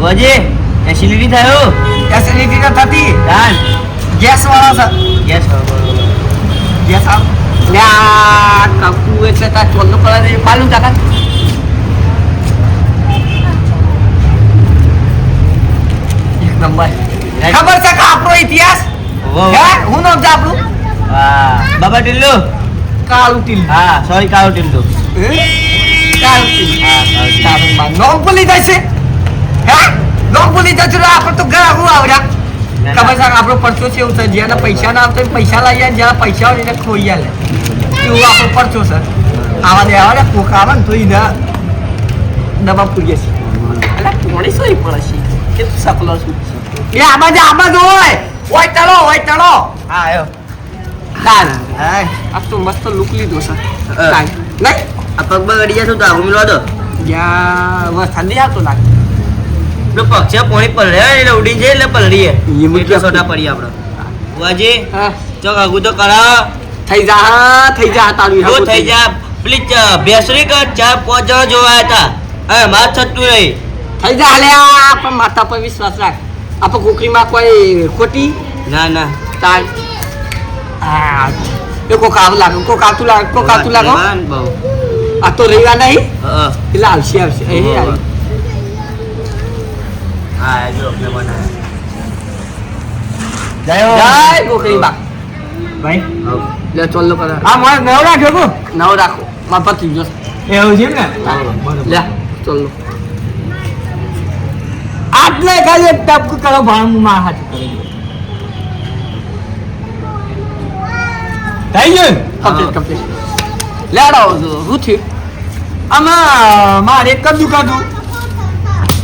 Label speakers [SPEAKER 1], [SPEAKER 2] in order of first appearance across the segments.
[SPEAKER 1] વજે acidity થયો
[SPEAKER 2] acidity તો થતી
[SPEAKER 1] દાન
[SPEAKER 2] ગેસ વાળો છે ગેસ આવ લ્યા કાકુ એટલે તા ચોલ્લો પડે પાલું કાકા એક નંબર ખબર છે કે આપણો ઇતિહાસ હે હું નામ છે આપણું
[SPEAKER 1] હા બાબા ટિલ્લુ
[SPEAKER 2] કાળું ટીલ
[SPEAKER 1] હા સોરી કાળુ ટિલ્લુ
[SPEAKER 2] કાળું ટીલ
[SPEAKER 1] હા
[SPEAKER 2] નોમ ભૂલી જશે હે નોમ ભૂલી જશે તો આપણે તો ઘર આવું આવડ્યા ખબર છે આપણો પરચો છે એવું છે જેના પૈસા ના આવતા પૈસા લઈ જાય જેના પૈસા હોય એને ખોઈ આલે એવું આપણો પરચો છે આવા દે આવા કોક આવે ને તો એને દબા પૂરીએ છે એટલે પોણી સોઈ પડે છે કે સકલો છું એ આમાં હોય ચલો
[SPEAKER 1] હા આયો
[SPEAKER 2] દાન
[SPEAKER 1] હાય
[SPEAKER 2] આ તો મસ્ત લુક લીધો છે નહીં
[SPEAKER 1] આ પગ બગડી જશે તો આવું મિલવા દો
[SPEAKER 2] યા બસ ઠંડી આવતો લાગે
[SPEAKER 1] પેલો પક્ષે પોણી પલળે એટલે ઉડી જાય એટલે પલળીએ
[SPEAKER 2] એમ
[SPEAKER 1] એટલે સોટા પડી આપણે વાજે
[SPEAKER 2] હા
[SPEAKER 1] ચોક આગુ તો કરા
[SPEAKER 2] થઈ જા તારું
[SPEAKER 1] હો થઈ જા પ્લીઝ બેસરી કર 4-5 જણા જોવા હતા હવે માર છતું નહીં
[SPEAKER 2] થઈ જા લ્યા પણ માતા પર વિશ્વાસ રાખ આપણે કોકરીમાં કોઈ ખોટી
[SPEAKER 1] ના ના
[SPEAKER 2] તાર આ એ કોક આવતું લાગો
[SPEAKER 1] માન બહુ
[SPEAKER 2] આ તો રવિવાર નહીં
[SPEAKER 1] હા
[SPEAKER 2] એટલે આવશે એ આવી
[SPEAKER 1] હા જો આપણે બનાવે
[SPEAKER 2] જય કોકરી બા
[SPEAKER 3] ભાઈ
[SPEAKER 2] લે ચોલ્લો કરે
[SPEAKER 3] આ મારે નવ રાખ્યો કો
[SPEAKER 2] નવ રાખો માં પતી ગયો
[SPEAKER 3] એવું છે ને
[SPEAKER 2] લે ચોલ્લો
[SPEAKER 3] આટલે ખાલી એક ટપક કરો ભાણું માં હાથ કરી થઈ ગયું
[SPEAKER 2] કમ્પ્લીટ લેડો હું થયું
[SPEAKER 3] આમાં મારે એક જ દુકાન હતું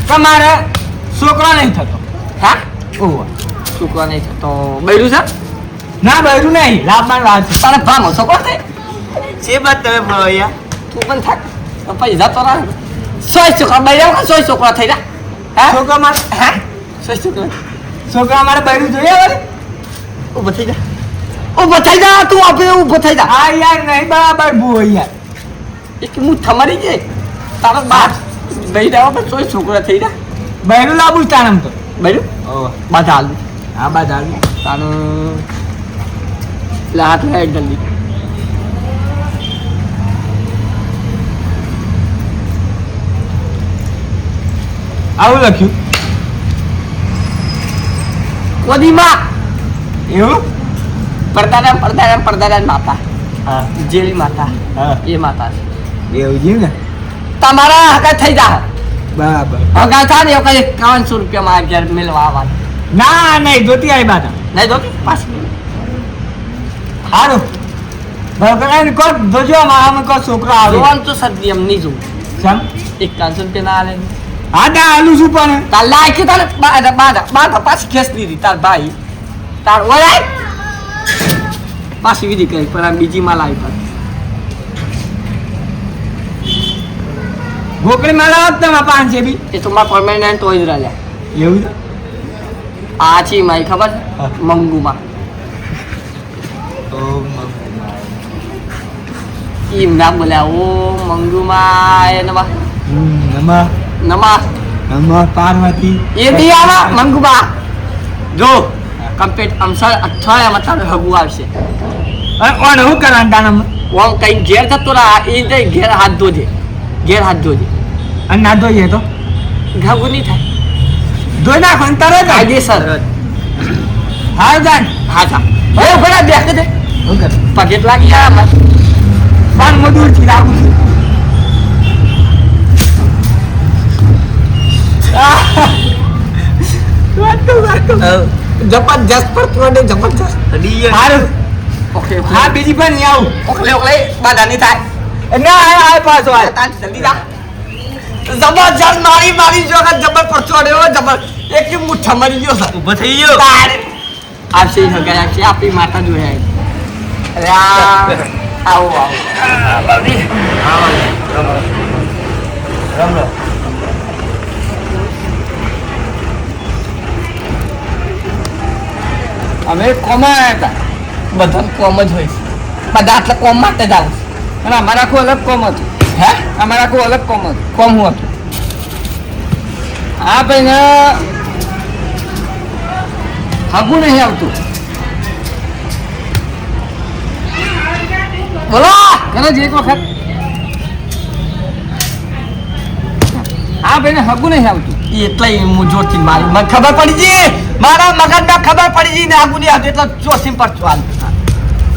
[SPEAKER 3] કે મારે છોકરા નહીં થતો
[SPEAKER 2] હા
[SPEAKER 3] ઓહો
[SPEAKER 2] છોકરા નહીં થતો બૈરું છે
[SPEAKER 3] ના બહેરું નહીં લાભમાં વાત છે
[SPEAKER 2] તને ભાંગો છોકરો થાય
[SPEAKER 1] છે બાત તમે ફરો અહીંયા
[SPEAKER 2] તું પણ થાક પૈસા તો રાખ સોય છોકરા બૈરા કે સોય છોકરા થઈ જા હા
[SPEAKER 3] છોકરા મારે
[SPEAKER 2] હા સોય છોકરા
[SPEAKER 3] છોકરા મારે બહેરું જોઈએ વળી
[SPEAKER 2] ઊભો થઈ જા ઊભો થઈ જા તું આપણે ઊભો થઈ જા
[SPEAKER 3] હા યાર નહીં બરાબર ભૂ યાર
[SPEAKER 2] એક હું થમારી જાય તારા બાપ બૈરા પણ સોય છોકરા થઈ જા
[SPEAKER 3] બહેરું લાવું તારમ તો
[SPEAKER 2] બૈરું
[SPEAKER 3] ઓહ
[SPEAKER 2] બાધા આલુ
[SPEAKER 3] હા બાદ આવી
[SPEAKER 2] તાનું એટલે હાથ લે જલ્દી
[SPEAKER 3] આવું લખ્યું
[SPEAKER 2] કોદીમાં
[SPEAKER 3] એવું
[SPEAKER 2] પડદાના માતા
[SPEAKER 3] હા
[SPEAKER 2] જેલી માતા
[SPEAKER 3] હા
[SPEAKER 2] એ માતા છે
[SPEAKER 3] એવું છે ને
[SPEAKER 2] તમારા હકા થઈ જા
[SPEAKER 3] બરાબર
[SPEAKER 2] હકા થાય ને કઈ 500 રૂપિયા માં ઘેર મેળવા આવવાનું
[SPEAKER 3] ના નહીં જોતી આવી બાતા
[SPEAKER 2] નહીં જોતી પાછી
[SPEAKER 3] સારું ભગવાન કો જોજો મારામાં કો છોકરો આવે
[SPEAKER 2] જોવાનું તો સદી એમ નહીં જોવું
[SPEAKER 3] સમ
[SPEAKER 2] 500 રૂપિયા ના આલે
[SPEAKER 3] હા તા આલું છું પણ
[SPEAKER 2] તાર લાયકી તારે બાધા પાછી ખેસ દીધી તાર ભાઈ તાર ઓરાય પાછી વિધિ કરી પણ આ બીજી માં લાવી પાછી
[SPEAKER 3] ગોકળી મારા વખતમાં 5 બી
[SPEAKER 2] એ તો મારા પરમાનન્ટ હોય જ રહ્યા
[SPEAKER 3] એવું છે?
[SPEAKER 2] આ છે મારી ખબર
[SPEAKER 3] હા.
[SPEAKER 2] મંગુમાં ઈ ના બોલ્યા ઓ મંગુમાં એ નમા નમા
[SPEAKER 3] નમઃ પાર્વતી
[SPEAKER 2] એ બી આવા મંગુમાં જો કમ્પ્લીટ અમસર અઠવાડિયામાં તારે હગું આવશે
[SPEAKER 3] અને કોણ હું કરવાનું તાનામાં
[SPEAKER 2] ઓમ કઈ ઘેર થતો રા એ જઈ ઘેર હાથ ધોજે
[SPEAKER 3] અને ના જોઈએ તો
[SPEAKER 2] હગું નહીં થાય
[SPEAKER 3] ધોઈ નાખો ને તરત જ.
[SPEAKER 2] કાયદેસર
[SPEAKER 3] હા જાન
[SPEAKER 2] હા થા હવે ભલા દેખ દે
[SPEAKER 3] હું કર
[SPEAKER 2] પગેટ લાગી આ
[SPEAKER 3] પણ મજૂર થી રાખું છું
[SPEAKER 2] જબરજસ્ત પડતું ને જબરજસ્ત
[SPEAKER 3] સારું
[SPEAKER 2] ઓકે
[SPEAKER 3] હા બીજી પણ નહીં આવું
[SPEAKER 2] ઓકલે બાધા નહીં થાય
[SPEAKER 3] ના આ પાછો આ
[SPEAKER 2] તાન જલ્દી જા જબરજસ્ત મારી જોગા જબર પડતો જબર એક મુઠ્ઠા મરી ગયો છે
[SPEAKER 1] ઊભો થઈ ગયો
[SPEAKER 2] તારે આવશે હગાય આવશે આપણી માતા જોયા અરે આવો અમે કોમાં હતા બધા કોમ જ હોય છે બધા આટલા કોમ માટે જ આવું અને અમારા આખું અલગ કોમ હતું હે અમારા આખું અલગ કોમ હતું કોમ હું હતું
[SPEAKER 3] આ ભાઈને હગું નહીં આવતું.
[SPEAKER 2] બોલો
[SPEAKER 3] કરે છે એક વખત. આ ભાઈને હગું નહીં આવતું.
[SPEAKER 2] એટલે હું જોરથી મારી મને ખબર પડી ગઈ મારા મગજમાં ખબર પડી ગઈ ને આગુ નહીં આવતું એટલે ચોસી પર ચાલ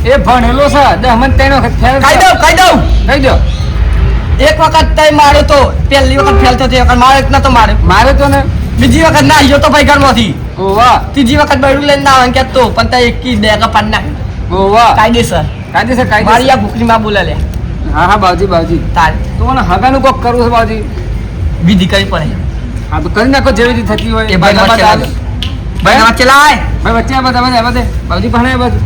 [SPEAKER 3] એ ભણેલો છે 10 મને 3 વખત ફેલ
[SPEAKER 2] કહી દઉં
[SPEAKER 3] કહી દો.
[SPEAKER 2] એક વખત તઈ માર્યો તો પહેલી વખત ફેલ થયો તે વખત મારે જ નતો માર્યો
[SPEAKER 3] મારે તો ને
[SPEAKER 2] બીજી વખત ના આવ્યો તો ભાઈ ઘરમાંથી
[SPEAKER 3] ઓવા
[SPEAKER 2] ત્રીજી વખત બૈરું લઈને ના આવે કેતો પણ તઈ એકી બે કપાન ના
[SPEAKER 3] ઓવા
[SPEAKER 2] કાયદેસર
[SPEAKER 3] કાયદેસર
[SPEAKER 2] મારી આ ભૂખરીમાં બોલે લે
[SPEAKER 3] હા બાવજી
[SPEAKER 2] તાર
[SPEAKER 3] તો મને હગાનું કોક કરવું છે બાવજી.
[SPEAKER 2] વિધિ કરી પડે
[SPEAKER 3] હા તો કરી નાખો જેવી રીતે થતી હોય
[SPEAKER 2] એ ભાઈ વચ્ચે લાવ. ભાઈ વચ્ચે લાય
[SPEAKER 3] ભાઈ વચ્ચે આ બધે બાવજી ભણે બધું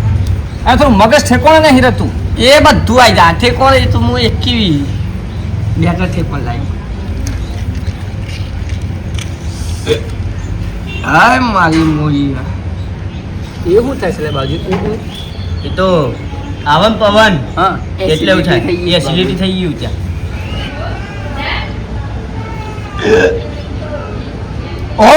[SPEAKER 3] આ થોડું મગજ ઠેકોણે નહીં રહેતું.
[SPEAKER 2] એ બધું આવી જાય ઠેકોણ એ તો હું એકી બેટર ઠેકોણ લાવી હાય મારી મોરી
[SPEAKER 3] એવું થાય છે બાવજી.
[SPEAKER 1] એ તો આવન પવન
[SPEAKER 3] હા
[SPEAKER 1] એટલે એવું થાય એસિડિટી થઈ ગયું ત્યાં.
[SPEAKER 2] ઓ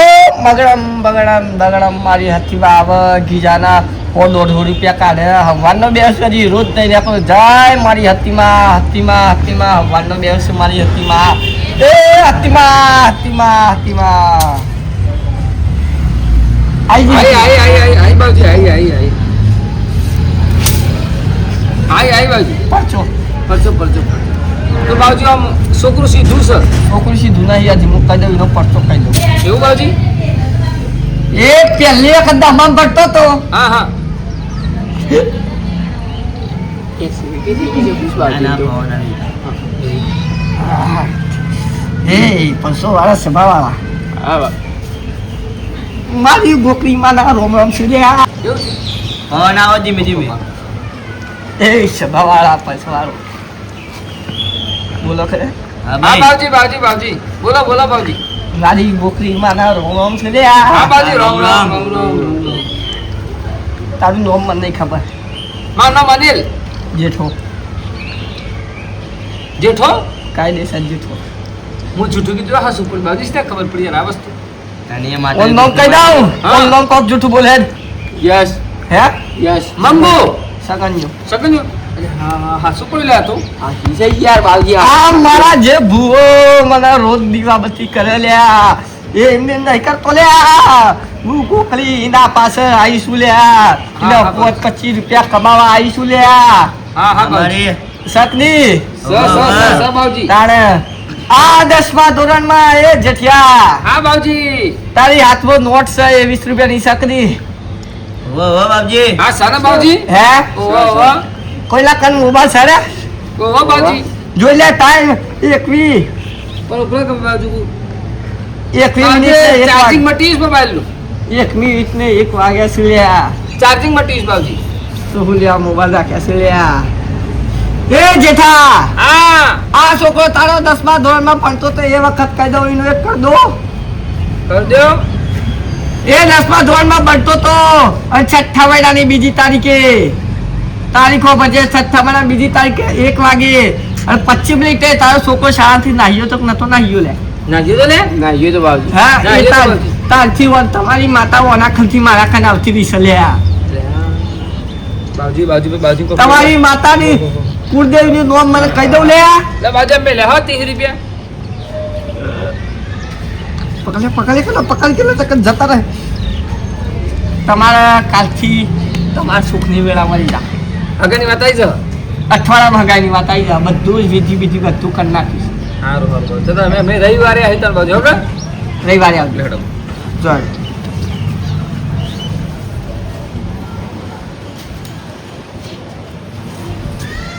[SPEAKER 2] મગડમ બગડમ મારી હાથીમાં આવે ગીજાના 100-150 રૂપિયા કાઢે હવાનો બેસ કરી રોજ થઈ રાખો જાય મારી હાથીમાં હવાનો બેસ મારી હાથીમાં એ હાથીમાં
[SPEAKER 3] આઈ બાવજી આઈ બાવજી
[SPEAKER 2] પરચો
[SPEAKER 3] પરચો તો બાવજી આમ છોકરું સીધું છે.
[SPEAKER 2] છોકરી સીધું નહીં યાદ હું કહી દઉં એનો પરચો કહી દઉં
[SPEAKER 3] એવું બાવજી.
[SPEAKER 2] એ પહેલી વખત દામામ પડતો તો
[SPEAKER 3] હા
[SPEAKER 1] આના પવન આવી
[SPEAKER 2] એ 500 વાળા સભા વાળા
[SPEAKER 3] હા
[SPEAKER 2] મારી ગોકરીમાં ના રોમ સુર્યા
[SPEAKER 1] પવન આવો ધીમે ધીમે.
[SPEAKER 2] એ સભા વાળા 500 વાળો બોલો ખરે
[SPEAKER 1] હા
[SPEAKER 3] હા
[SPEAKER 1] ભાઈ
[SPEAKER 3] બાવજી બોલો બાવજી.
[SPEAKER 2] મારી ગોકરીમાં ના રોમ
[SPEAKER 3] હા
[SPEAKER 2] સુર્યા
[SPEAKER 3] બાવજી રામ.
[SPEAKER 2] તારું નામ મને નહીં ખબર
[SPEAKER 3] મારું નામ અનિલ. જેઠો
[SPEAKER 2] કાયદેસર જેઠો
[SPEAKER 3] હું જૂઠું કીધું હા સુપર બાવજી ને ખબર પડી યાર આ વસ્તુ.
[SPEAKER 1] તને એ
[SPEAKER 2] ઓન
[SPEAKER 1] માટે
[SPEAKER 2] નામ કહી દઉં
[SPEAKER 3] હા.
[SPEAKER 2] ઓન નામ કોક જૂઠું બોલે
[SPEAKER 3] યસ
[SPEAKER 2] હે
[SPEAKER 3] મંગુ
[SPEAKER 2] સગન્યો
[SPEAKER 3] સગન્યો. હા સુપર લે તો
[SPEAKER 2] આ મારા જે ભૂવો મને રોજ દીવાબત્તી કરે લ્યા એ એમને નહીં કરતો લ્યા હું ગોખલી ના પાસે આવીશું લ્યા
[SPEAKER 3] હા,
[SPEAKER 2] 25 રૂપિયા કમાવા આવીશું લ્યા
[SPEAKER 3] હા બાવજી.
[SPEAKER 1] અમારે
[SPEAKER 2] શકની
[SPEAKER 3] સ બાવજી.
[SPEAKER 2] તાણે આ 10મા ધોરણમાં એ જેઠિયા
[SPEAKER 3] હા બાવજી.
[SPEAKER 2] તારી હાથમાં નોટ છે એ 20 રૂપિયાની શકની
[SPEAKER 1] વો બાપજી.
[SPEAKER 3] હા સાના બાવજી.
[SPEAKER 2] હે
[SPEAKER 3] ઓવા
[SPEAKER 2] કોઈલા કન મોબાઈલ સરે
[SPEAKER 3] બાવજી.
[SPEAKER 2] જોઈ લે ટાઈમ 21
[SPEAKER 3] પર ઉપર કે બાવજી
[SPEAKER 2] 21 મિનિટ ને એક
[SPEAKER 3] ચાર્જિંગ
[SPEAKER 2] વાગ-
[SPEAKER 3] મટીસ મોબાઈલ નું
[SPEAKER 2] 1 મિનિટ ને 1 વાગ્યા છે લ્યા
[SPEAKER 3] ચાર્જિંગ મટીસ બાવજી.
[SPEAKER 2] તો હું લ્યા મોબાઈલ રાખ્યા છે લ્યા એ જેઠા
[SPEAKER 3] હા
[SPEAKER 2] આ છોકરો તારો 10મા ધોરણમાં ભણતો તો એ વખત કહી દઉં એનો એક કર દો
[SPEAKER 3] કર દો.
[SPEAKER 2] એ 10મા ધોરણમાં ભણતો તો અને 6 મહિનાની બીજી તારીખે તારીખો પછી 6 મહિના બીજી તારીખે 1 વાગે અને 25 મિનિટે તારો છોકરો શાળાથી નાહ્યો તો કે નતો નાહ્યો લે
[SPEAKER 3] નાખ્યો તો લે નાખ્યો તો બાવજી.
[SPEAKER 2] હા એ
[SPEAKER 3] નાહ્યો તો
[SPEAKER 2] તાર-
[SPEAKER 3] બાવજી.
[SPEAKER 2] તારથી વન તમારી માતા ઓના ખલથી મારા ખાને આવતી રહી છે લ્યા
[SPEAKER 3] બાવજી કો
[SPEAKER 2] તમારી માતાની કુળદેવીનું નામ મને કહી દઉં લ્યા
[SPEAKER 3] લે બાવજી અમે લે હા 30 રૂપિયા.
[SPEAKER 2] પકડી કે જતા રહે તમારા કાલથી તમારા સુખની વેળા મળી જા
[SPEAKER 3] આગળની વાત આવી છે.
[SPEAKER 2] અઠવાડિયામાં હગાઈની વાત આવી જાય બધું જ વિધિ બધું કરી નાખીશ
[SPEAKER 3] સારું તો અમે રવિવારે આવી તાર બાજુ હવે
[SPEAKER 2] રવિવારે આવજો
[SPEAKER 3] લેડો.
[SPEAKER 2] ચાલ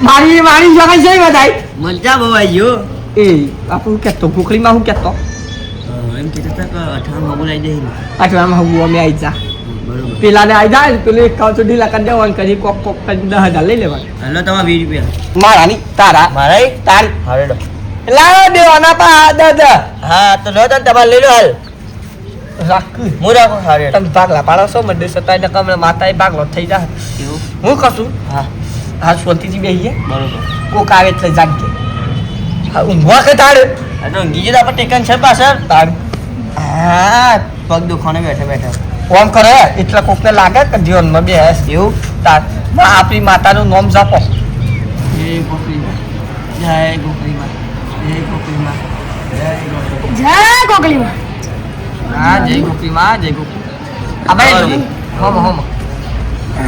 [SPEAKER 2] મારી જગા જઈ બધાય
[SPEAKER 1] મલજા બવાઈ ગયો.
[SPEAKER 2] એ આપણું કેતો ભૂખડીમાં હું કેતો
[SPEAKER 1] એમ કહેતા હતા કે 18 માં બોલાવી દે.
[SPEAKER 2] અઠવાડિયામાં હું અમે આવી જા
[SPEAKER 1] બરોબર.
[SPEAKER 2] પેલાને આવી જાય પેલું 51 ઢીલા કરી દેવાનું કરી કોક કરી 10,000 લઈ લેવાનું
[SPEAKER 1] હાલો તમારા 20 રૂપિયા.
[SPEAKER 2] મારા ની તારા
[SPEAKER 1] મારા
[SPEAKER 2] તારી
[SPEAKER 1] હારેડો.
[SPEAKER 2] લાવો દેવાના પા દાદા
[SPEAKER 1] હા તો લો તને તમારે લઈ લો હાલ.
[SPEAKER 2] રાખ
[SPEAKER 1] હું રાખો હારેડો.
[SPEAKER 2] તમે ભાગલા પાડો છો મંદિર સતાય ને કમરે માતાએ ભાગલો થઈ જાય
[SPEAKER 1] એવું?
[SPEAKER 2] હું કશું
[SPEAKER 1] હા
[SPEAKER 2] હા શાંતિથી બેહીએ
[SPEAKER 1] બરોબર.
[SPEAKER 2] કોક આવે એટલે જાગજે હા ઊંઘવા કે તારે
[SPEAKER 1] આ તો ઊંઘી જતા પણ ટેકન છે પાછળ.
[SPEAKER 2] તાર
[SPEAKER 1] હા પગ દુખાને બેઠા બેઠા
[SPEAKER 2] ઓમ કરે એટલે કોકને લાગે કે જીવનમાં બે હસ એવું તાર આપણી માતાનું નામ જાપો
[SPEAKER 1] જય ગોપીમાં જય ગોપીમાં જય ગોપીમાં જય
[SPEAKER 4] જય ગોગલીમાં
[SPEAKER 2] હા જય ગોપીમાં જય ગોપી આપણે હોમ હોમ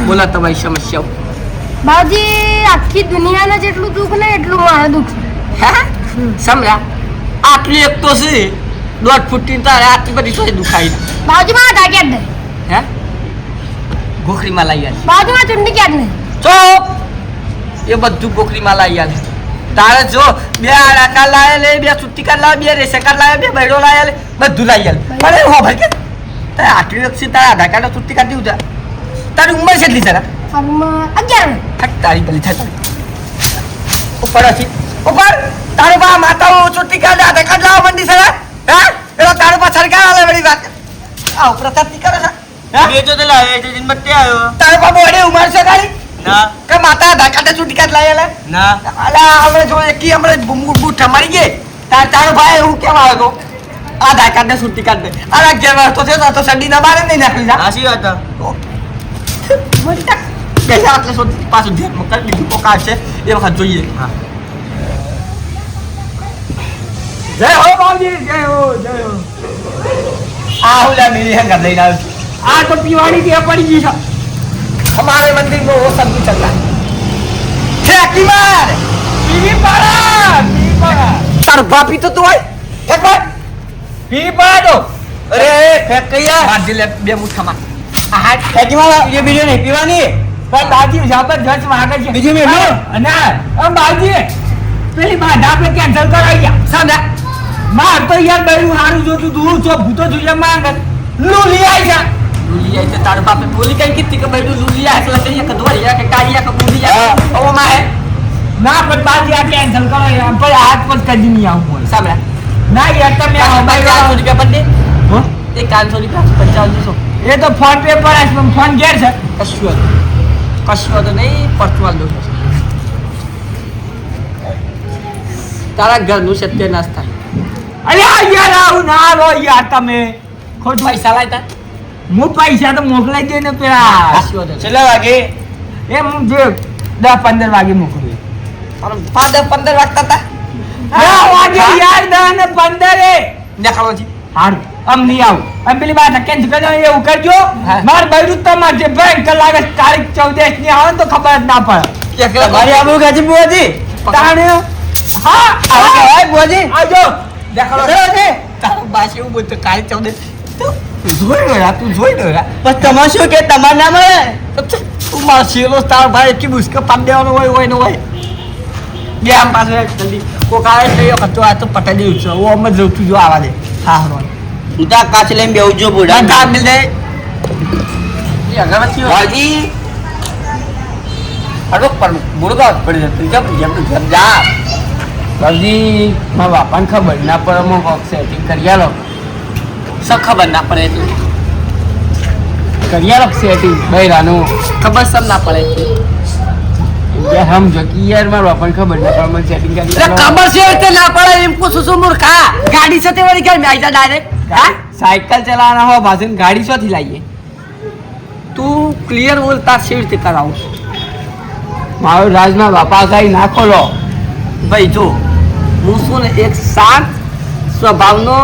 [SPEAKER 2] બોલા તમારી સમસ્યાઓ
[SPEAKER 4] બાજી આખી દુનિયાને જેટલું દુઃખ ને એટલું મારે દુઃખ છે
[SPEAKER 2] હે સમજા આટલી એક તો છે 1.5 ફૂટની તારે આટલી બધી તો દુખાઈ
[SPEAKER 4] બાજુમાં હતા ક્યાં જ નહીં
[SPEAKER 2] હે ગોખરીમાં લઈ આવી
[SPEAKER 4] બાજુમાં ચૂંટણી ક્યાં જ નહીં
[SPEAKER 2] ચોપ એ બધું ગોખરીમાં લઈ આવી તારે જો બે આડા કાર્ડ લાયા લે બે છુટ્ટી કાર્ડ લાયા બે રેશન કાર્ડ લાયા બે બૈડો લાયા લે બધું લઈ આવી પણ એ હો ભાઈ કે તારે આટલી વખત તારા આધાર કાર્ડ છુટ્ટી કાર્ડ દીધું તારી ઉંમર કેટલી છે
[SPEAKER 4] હાલમાં 11
[SPEAKER 2] થક તારી પેલી થાય ઉપર હતી ઉપર તારો બા માતાઓ છુટ્ટી કાર્ડ આધાર કાર્ડ લાવવા મંડી છે હા એનો તારો પા સરકાર આલે બધી વાત આ ઉપર તતી કરે છે
[SPEAKER 1] બે જો તો લાવે છે દિન બત્તે આવ્યો
[SPEAKER 2] તારો બા બોડે ઉંમર છે તારી
[SPEAKER 1] ના
[SPEAKER 2] કે માતા આધાર કાર્ડ છુટ્ટી કાર્ડ લાયા લે
[SPEAKER 1] ના
[SPEAKER 2] અલા આપણે જો એકી હમણે બૂટ મારી ગઈ તારો ભાઈ એવું કેમ આવ્યો તો આધાર કાર્ડ ને છુટ્ટી કાર્ડ ને આ 11 વર્ષ તો છે તો સડી ના બારે નહીં નાખી જા
[SPEAKER 1] હાસી વાત
[SPEAKER 2] પહેલા આટલે સુધી પાછું ધ્યાનમાં કરી લીધું કોક આવશે એ વખત જોઈએ
[SPEAKER 1] હા
[SPEAKER 3] જય હો બાપજી જય હો જય હો
[SPEAKER 2] આ હુલા મેરી હંગા લઈને આવ્યો છું
[SPEAKER 3] આ તો પીવાડી કે પડી ગઈ છે
[SPEAKER 2] हमारे मंदिर में वो सब भी चलता है ठेकी मार
[SPEAKER 3] પીવી પાડા
[SPEAKER 2] तार बापी तो तू है एक बार
[SPEAKER 3] પીવી પાડો
[SPEAKER 1] અરે ફેક કયા
[SPEAKER 2] मार दिले बे मुठ्ठा मार आ हाथ
[SPEAKER 1] ફેકી માં ये वीडियो नहीं पीवानी
[SPEAKER 3] પણ બાજી જબરજસ્ત વાગે છે
[SPEAKER 1] બીજું મેં લો.
[SPEAKER 3] ના બાજી પેલી બાધા આપણે કેન્સલ કરાવી ગયા
[SPEAKER 2] समझा
[SPEAKER 3] માર તો યાર બૈરું હારું જોતું દૂર છો ભૂતો જોઈએ માંગ લૂલી આવી જા
[SPEAKER 2] लूलिया से तार बाप बोली कहीं कितनी का बैठू लूलिया है तो ये कदवरिया के कालिया का लूलिया ओ मां है
[SPEAKER 3] ના પણ બાજી આ કેન્સલ કરો યાર પણ હાથ પર કદી નહીં આવું બોલ
[SPEAKER 2] समझा
[SPEAKER 3] ના યાર તમે આ
[SPEAKER 2] भाई
[SPEAKER 3] બૈરું
[SPEAKER 2] 500 रुपया बंदे
[SPEAKER 3] હો?
[SPEAKER 2] एक 500 रुपया 5500
[SPEAKER 3] એ તો ફોન પે પર આજ પણ ફોન ઘેર છે
[SPEAKER 2] कशुआ तो नहीं परचुआल दो तारा घर नु सत्यानाश था
[SPEAKER 3] અલ્યા યાર આવું ના રો યાર તમે ખોટ
[SPEAKER 2] पैसा लायता
[SPEAKER 3] હું પૈસા તો મોકલાઈ દે ને પેલા
[SPEAKER 2] कशुआ तो
[SPEAKER 1] છેલ્લા વાગે
[SPEAKER 3] એ હું જે 10-15 વાગે મોકલું
[SPEAKER 2] और 15 वक्त था
[SPEAKER 3] 10 વાગે યાર 10 ને 15 એ
[SPEAKER 2] देखाओ जी
[SPEAKER 3] હારું આમ નહીં આવું આમ પેલી વાત કેન્સલ કરજો એવું કરજો
[SPEAKER 2] હા.
[SPEAKER 3] માર બૈરું તમારે જે બેંક લાગે તારીખ 14 ની આવે ને તો ખબર જ ના પડે
[SPEAKER 1] તમારી આબરૂ ગાજી બુઆજી
[SPEAKER 3] તાણે હા
[SPEAKER 1] આવું કહેવાય બુઆજી
[SPEAKER 3] આવજો
[SPEAKER 2] देखाओ
[SPEAKER 1] છે
[SPEAKER 2] तारो बासी वो बोलते काल 14 तू जोई डोरा
[SPEAKER 1] બસ તમારે શું કે તમારે ના મળે
[SPEAKER 2] તું માર શેલો તાર ભાઈ કે મુસ્કે પાડ દેવાનો હોય ને હોય બે આમ પાછો જલ્દી કોકાય થયો કતો આ તો પટાઈ દેવું છે ઓ અમે જઉં તું જો આવા દે હા હરો
[SPEAKER 1] હું તો આ કાચ લઈને બેહું છું બુડા
[SPEAKER 2] કામ મિલ દે ये अगरबत्ती
[SPEAKER 1] બુઆજી
[SPEAKER 2] अरे पर मुर्गा पड़ जाते जब जब घर जा
[SPEAKER 3] બાજી મારા બાપાને ખબર ના પડે હું કોક સેટિંગ કરી આલો
[SPEAKER 2] सब खबर ना पड़े तो
[SPEAKER 3] કરી આલો સેટિંગ બૈરાનું
[SPEAKER 2] खबर सब ना पड़े
[SPEAKER 3] જે સમજો કે યાર મારા બાપાને ખબર ના પડે મને સેટિંગ કરી
[SPEAKER 2] अरे
[SPEAKER 3] આલો.
[SPEAKER 2] खबर से होते ना पड़े इनको सुसु मूर्खा गाड़ी से ते वाली घर में आइजा डायरेक्ट हां
[SPEAKER 3] સાયકલ ચલાવવાના હો બાજુ ગાડી શોથી લાવીએ
[SPEAKER 2] तू क्लियर बोलता सीट ते कराओ
[SPEAKER 3] મારો રાજના બાપા કઈ ના ખોલો
[SPEAKER 2] भाई जो मुसो ने एक शांत स्वभावनो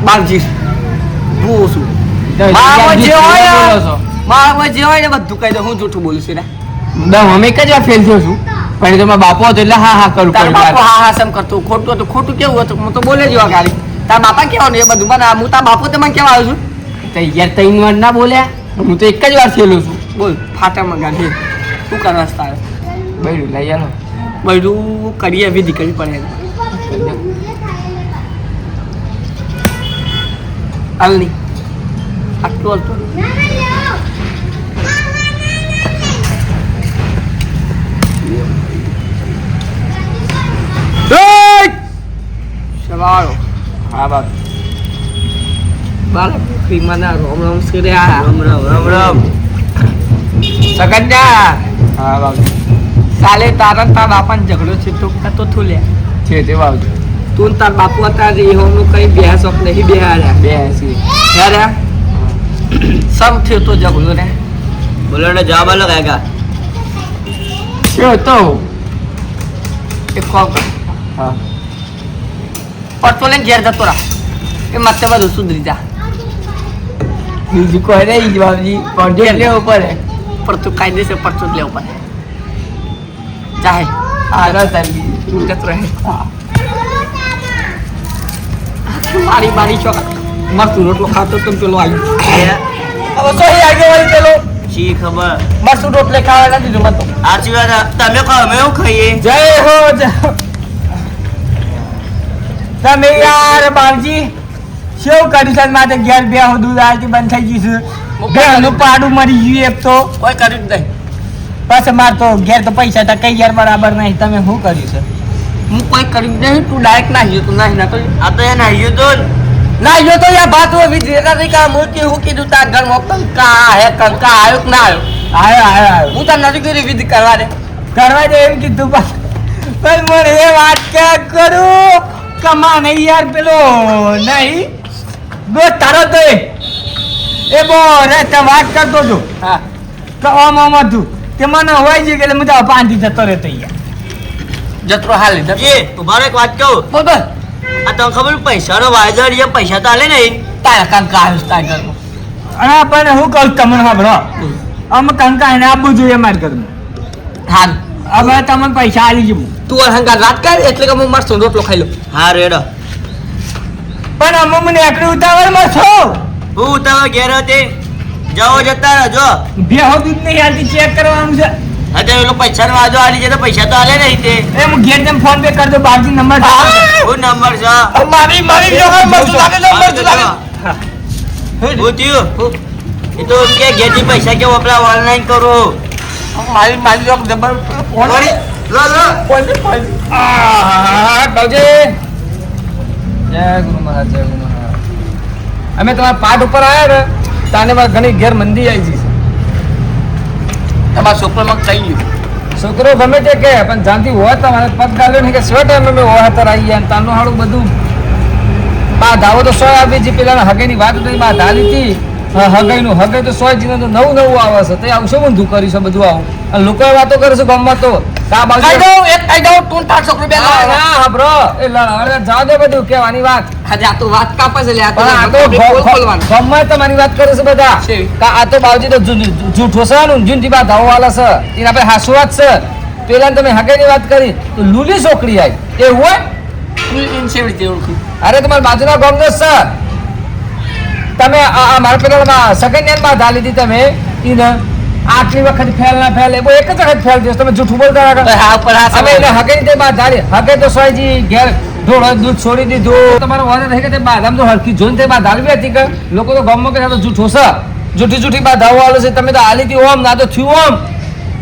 [SPEAKER 2] बागजी હું છું મારા જે હોય મારા જે હોય ને બધું કહી દે હું જૂઠું બોલું છું ને
[SPEAKER 3] અમે એક જ વાર ફેલ થયો છું પણ એ તો મારો બાપો હતો એટલે હા હા કરું
[SPEAKER 2] તારા
[SPEAKER 3] પડ્યું
[SPEAKER 2] બાપો હા હા સમ કરતો ખોટું હતું ખોટું કેવું હતું હું તો બોલે જ ગાડી તારા બાપા કેવા ને એ બધું મને હું તારા બાપો તે મને કેવા આવ્યો છું
[SPEAKER 3] તો યાર ત્રણ વાર ના બોલ્યા હું તો એક જ વાર ફેલું છું
[SPEAKER 2] બોલ ફાટામાં ગાડી શું કરવા તારે
[SPEAKER 3] બૈરું લઈ આલો
[SPEAKER 2] બધું કરીએ વિધિ કરવી પડે હાલ નહીં આટલું હતું સવાળો
[SPEAKER 3] હા બાપ
[SPEAKER 2] બાળક પ્રેમાના રોમ રોમ શ્રી
[SPEAKER 1] રામ રામ રામ રામ
[SPEAKER 2] સગન્યા
[SPEAKER 3] હા બાપ
[SPEAKER 2] કાલે તારા તારા બાપાને ઝઘડો છે તો થુલ્યા
[SPEAKER 3] છે તે બાપ
[SPEAKER 2] તું તાર બાપુ હતા રેહોનું કઈ બેસોક નહીં બેહાડ્યા
[SPEAKER 3] બેસી
[SPEAKER 2] હેરે સમ થયો તો જગલો ને
[SPEAKER 1] બોલો ને જવાબ આલો કાકા
[SPEAKER 3] શું તો
[SPEAKER 2] એક કોમ કર
[SPEAKER 3] હા
[SPEAKER 2] પડતો લઈને ઘેર જતો રાહ એ ಮತ್ತೆ બધું સુધરી જા
[SPEAKER 3] બીજું કોઈ નહીં બાપજી કોન્ટેક્ટ લેવો પડે
[SPEAKER 2] પણ તું કાયદેસર પડતો જ લેવો પડે ચાહે
[SPEAKER 3] હા તારી
[SPEAKER 2] તું જતો રહે
[SPEAKER 3] હા
[SPEAKER 2] મારી મારી ચોક મરતું રોટલો ખાતો તો પેલો આવ્યો હવે તો એ આગળ વળી પેલો
[SPEAKER 1] શી ખબર
[SPEAKER 2] મરતું રોટલે ખાવા નથી દીધું મતો
[SPEAKER 1] આછી વાત તમે કહો અમે એવું ખાઈએ
[SPEAKER 3] જય હો જય તમે યાર બાપજી શું કર્યું છે મારે ઘેર બે દૂધ આવતી બંધ થઈ ગયું છે બેનું પાડું મરી ગયું એક તો
[SPEAKER 2] કોઈ કર્યું જ નહીં
[SPEAKER 3] પાછા માર તો ઘેર તો પૈસા હતા કઈ યાર બરાબર નહીં તમે શું કર્યું છે
[SPEAKER 2] હું કોઈ કર્યું જ નહીં તું ડાયરેક્ટ ના ગયો તું ના ના તો
[SPEAKER 1] આ તો એ નાહ્યું તો ને.
[SPEAKER 2] ના ગયો તો યાર બાત હો વિજેતા નહીં કા મૂર્તિ હું કીધું તાર ઘરમાં કંકા હે કંકા આવ્યો કે ના આવ્યો
[SPEAKER 3] આવ્યો
[SPEAKER 2] હું તાર નથી કરી વિધિ કરવા દે
[SPEAKER 3] કરવા દે એમ કીધું પણ મને એ વાત ક્યાં કરું કમા નહીં યાર પેલો નહીં દો તારો તો એ બો રે તે વાત કરતો હતો
[SPEAKER 2] હા
[SPEAKER 3] તો ઓમ હતું તે મને હોય છે કે એટલે મુદા પાંચ જતો રહેતો યાર
[SPEAKER 2] જતરો હાલ
[SPEAKER 1] એ ઉભા રહો, એક વાત કહું
[SPEAKER 2] બોલ બોલ
[SPEAKER 1] આ તમને ખબર પૈસાનો વાયદો એ પૈસા તો આલે નહીં
[SPEAKER 2] તારા કંકા આવ્યો તાર ઘરમાં
[SPEAKER 3] અને પણ હું કહું તમને સાંભળો અમે કંકા એને આપવું જોઈએ મારા ઘરમાં
[SPEAKER 2] હાલ
[SPEAKER 3] હવે તમને પૈસા આલી જવું
[SPEAKER 2] તું ઓર હંગા વાત કર એટલે કે હું મસ્ત રોટલો ખાઈ લઉં
[SPEAKER 1] હા રેડો
[SPEAKER 3] પણ અમે મને એકડી ઉતાવળમાં છો
[SPEAKER 1] હું તમે ઘેર હતી જાઓ જતા રહેજો
[SPEAKER 3] બેહો દૂધ નહીં હાલતી ચેક કરવાનું છે
[SPEAKER 1] અત્યારે પેલો પૈસાનો વાયદો આલી જાય તો પૈસા તો આલે નહીં તે
[SPEAKER 3] એ હું ઘેર જેમ ફોન પે કરી દો બાપજી નંબર
[SPEAKER 1] હું નંબર છે
[SPEAKER 2] મારી મારી જોગર મસ્ત લાગે છે મસ્ત લાગે
[SPEAKER 1] હું થયું એ તો કે ઘેરથી પૈસા કે વપરા ઓનલાઈન કરો
[SPEAKER 2] મારી મારી જોગ જબર
[SPEAKER 1] વળી, લો લો
[SPEAKER 3] જય ગુરુ મહારાજ જય ગુરુ મહારાજ અમે તમારા પાઠ ઉપર આવ્યા ને તાને મારે ઘણી ઘેર મંદી આવી છે
[SPEAKER 2] તમારા છોકરામાં થઈ ગયું
[SPEAKER 3] છોકરો ગમે તે કે પણ જાનથી હોય તમારે પગ ગાલ્યો ને કે સ્વેટ અમે હોય અત્યારે આવી ગયા તાનું હાડું બધું બા ધાવો તો 100 આપી જે પેલા હગાઈની વાત હતી બા ધાલી હતી હગાઈનું હગાઈ તો 100 જીને તો નવું આવે છે તે આવું શું ઊંધું કર્યું છે બધું આવું અને લોકોએ વાતો કરે છે ગામમાં તો કા બાજુ
[SPEAKER 2] ખાઈ દઉં એક ખાઈ દઉં તું તાર છોકરો બે
[SPEAKER 3] ના હા બ્રો એ લડાવે જાવ દે બધું કહેવાની વાત
[SPEAKER 2] આજે આ તો વાત કાપે છે લે આ તો
[SPEAKER 3] પણ આ તો
[SPEAKER 2] ખોલવાનું
[SPEAKER 3] ગામમાં તમારી વાત કરે છે બધા
[SPEAKER 2] શેવી?
[SPEAKER 3] કા આ તો બાવજી તો જૂઠો છે ને જૂનથી બા ધાવો વાલા છે એના આપણે હાસુ વાત છે પેલા તમે હગાઈની વાત કરી તો લૂલી છોકરી આવી એ હોય
[SPEAKER 2] તું ઇન સેવડી તે ઓળખું
[SPEAKER 3] અરે તમારા બાજુના ગામનો જ છે તમે આ મારા પેલા સેકન્ડ માં ધાલી હતી તમે ઈને આટલી વખત ફેલ ના ફેલ એ બહુ એક જ વખત ફેલ થયો તમે જૂઠું બોલતા રાખો
[SPEAKER 2] હા ઉપર હા
[SPEAKER 3] અમે એને હગાઈ તે બાદ ધારી હગે તો સોયજી ઘેર ઢોળો દૂધ છોડી દીધું તમારો વારે રહી કે તે બાદ આમ તો હરકી જોઈને તે બાદ ધારવી હતી કે લોકો તો ગામમાં કે આ તો જૂઠો છે જૂઠી જૂઠી બાદ ધાવો વાળો છે તમે તો હાલી હતી ઓમ ના તો થયું ઓમ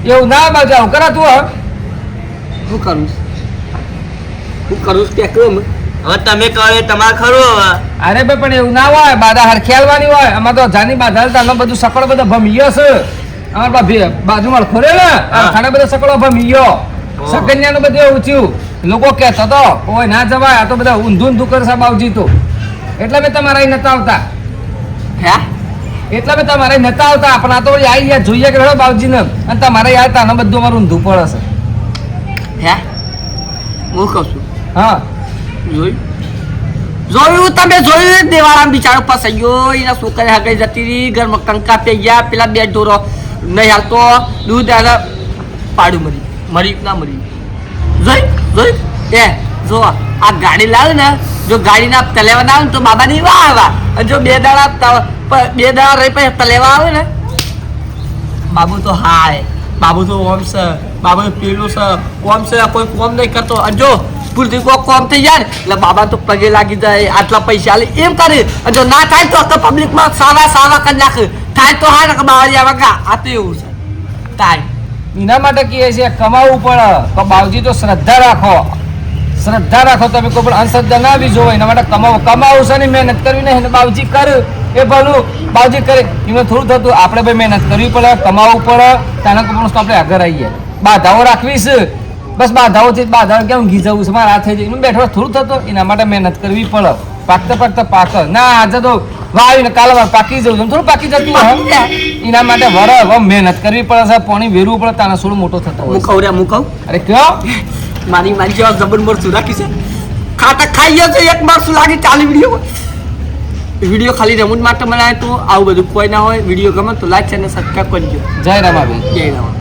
[SPEAKER 3] એવું ના બાજુ આવું કરાતું હો
[SPEAKER 2] શું કરું કે કેમ
[SPEAKER 1] હવે તમે કરો એ તમારે ખરું હવે
[SPEAKER 3] અરે ભાઈ પણ એવું ના હોય બાધા હરખેલવાની હોય આમાં તો જાની બાધા તાનો બધું સકળ બધા ભમીયો છે અમાર બાજુમાં ખોરે ને ખાને બધા સકળો ભમીયો સકન્યાનું બધું એવું થયું લોકો કહેતો તો ઓય ના જવાય આ તો બધા ઊંધું ઊંધું કરે છે બાવજી તો એટલે મેં તમારા અહીં નતા આવતા
[SPEAKER 2] હે
[SPEAKER 3] એટલે મેં તમારા અહીં નતા આવતા પણ આ તો વળી આવી ગયા જોઈએ કે બાવજી ને અને તમારે યાર તાનો બધું અમારું ઊંધું પડે છે
[SPEAKER 2] હે હું કહું છું
[SPEAKER 3] હા
[SPEAKER 2] જોયું તમે જોયું દેવાળા બિચારો ફસાઈ ગયો એના છોકરા હગાઈ જતી રહી ઘરમાં કંકા પી ગયા પેલા બે ઢોરો નહીં હાલતો દૂધ અને પાડું મરી ના મરી જોઈ એ જો આ ગાડી લાવે ને જો ગાડીના તલેવા આવે ને તો બાબાની વાહ આવા અને જો બે દાડા રહી પછી તલેવા આવે ને બાબુ તો હાય બાબુ તો ઓમ છે બાબુ તો પેલું છે ઓમ છે કોઈ કોમ નહીં કરતો અને જો પૂરતી કોઈ કોમ થઈ જાય ને એટલે બાબા તો પગે લાગી જાય આટલા પૈસા આલે એમ કરે અને જો ના થાય તો પબ્લિકમાં સાવા કરી નાખે થાય તો હા ને કે બાવળી આવે કા આ તો એવું છે થાય
[SPEAKER 3] એના માટે કહે છે કમાવવું પડે તો બાવજી તો શ્રદ્ધા રાખો તમે કોઈ પણ અંધશ્રદ્ધા ના બી જોવો એના માટે કમાવું છે ને મહેનત કરવી નહીં બાવજી કર એ ભલું બાવજી કરે એમાં થોડું થતું આપણે ભાઈ મહેનત કરવી પડે કમાવવું પડે તેના કોઈ આપણે આગળ આવીએ બાધાઓ રાખવી છે બસ બાધાઓથી બાધા કેમ ઘી જવું છે મારા હાથે જઈને બેઠો થોડું થતો એના માટે મહેનત કરવી પડે પાકતા પાક ના આજે તો વાવીને કાલે પાકી જવું છે થોડું પાકી જતું હોય એના માટે વર મહેનત કરવી પડે છે પાણી વેરવું પડે તાના થોડું મોટો થતો હોય
[SPEAKER 2] મુકવ રે મુકવ
[SPEAKER 3] અરે કયો
[SPEAKER 2] મારી જેવા જબર મરચું રાખી છે ખાતા ખાઈ ગયો છે એક મારસું લાગે ચાલી વિડીયો ખાલી રમૂજ માટે બનાવે તો આવું બધું કોઈ ના હોય વિડીયો ગમે તો લાઈક અને સબસ્ક્રાઈબ કરજો
[SPEAKER 3] જય રામાભાઈ
[SPEAKER 2] જય રામ